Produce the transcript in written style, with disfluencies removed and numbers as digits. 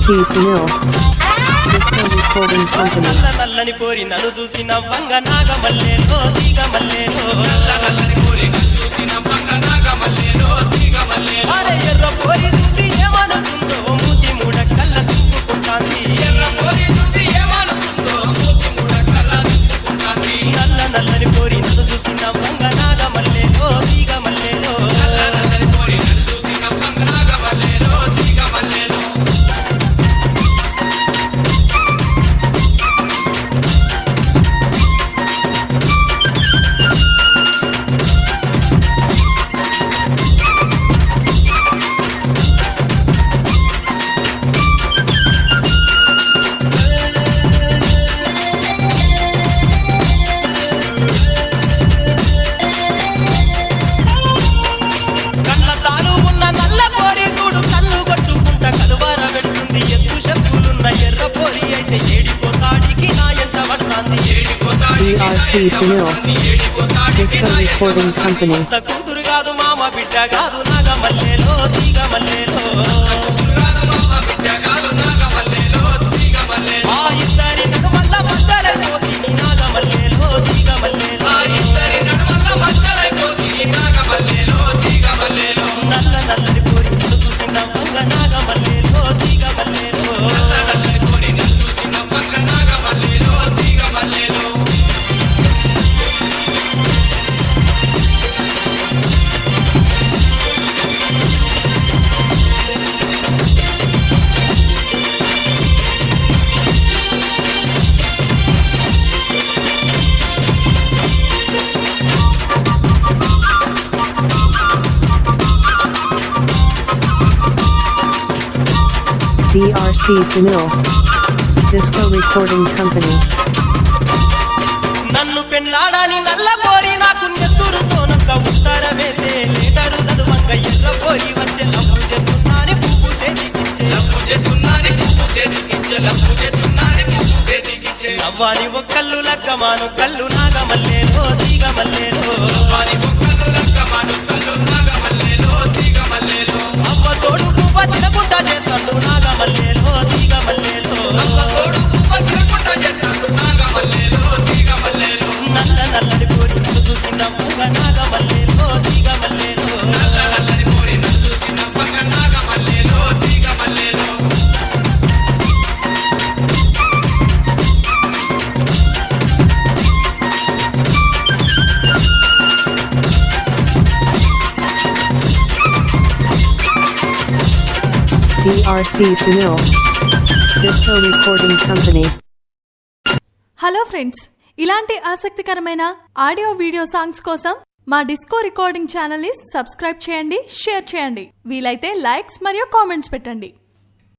Sunil. Disco Recording Company. నల్లని పోరి నన్ను చూసి నవ్వంగ నాగమల్లేలో తీగమల్లేలో నల్లని పోరి నన్ను చూసి నవ్వంగ నాగమల్లేలో తీగమల్లేలో అరే ఎర్ర పోరి చూసి ఏమనుకుందో మూతి మూడ కళ్ళ తిప్పుకుంటాంది ఎర్ర పోరి చూసి ఏమనుకుందో మూతి మూడ కళ్ళ తిప్పుకుంటాంది నల్లని పోరి నన్ను చూసి నవ్వంగ నాగమల్లేలో తీగమల్లేలో నల్లని పోరి నన్ను చూసి నవ్వంగ నాగమల్లేలో తీగమల్లేలో DRC Sunil. Disco Recording Company. కూతురు కాదు మామ బిడ్డ కాదు నాగమల్లేలో తీగమల్లేలో ఆ ఇద్దరి నడుమల్ల మద్దలైపోతుంది నాగమల్లేలో తీగమల్లేలో నల్లని పోరి చూసి నవ్వంగ నాగమల్లేలో తీగమల్లేలో DRC Sunil. Disco Recording Company. నన్ను పెళ్ళాడని నల్ల పోరి నాకు నెత్తురుతో నక్క ఉత్తర వేసే లేటరు చదువంక ఎర్ర పోరి వచ్చే లవ్వు చెప్తున్నాని పువ్వు సేదికిచ్చే నవ్వాని ఒక్కళ్ళు లగ్గమాను కళ్ళు నాగమల్లేలో తీగమల్లేలో అవ్వ తోడు పువ్వ తినకుండా చేస్తాడు నాగమల్లేలో తీగమల్లేలో నల్లని పోరి నన్ను చూసి నవ్వంగ నాగమల్లేలో తీగమల్లేలో DRC Sunil. Disco Recording Company. Hello friends, ఇలాంటి ఆసక్తికరమైన ఆడియో వీడియో సాంగ్స్ కోసం మా డిస్కో రికార్డింగ్ ఛానల్ ని సబ్స్క్రైబ్ చేయండి, షేర్ చేయండి, వీలైతే లైక్స్ మరియు కామెంట్స్ పెట్టండి.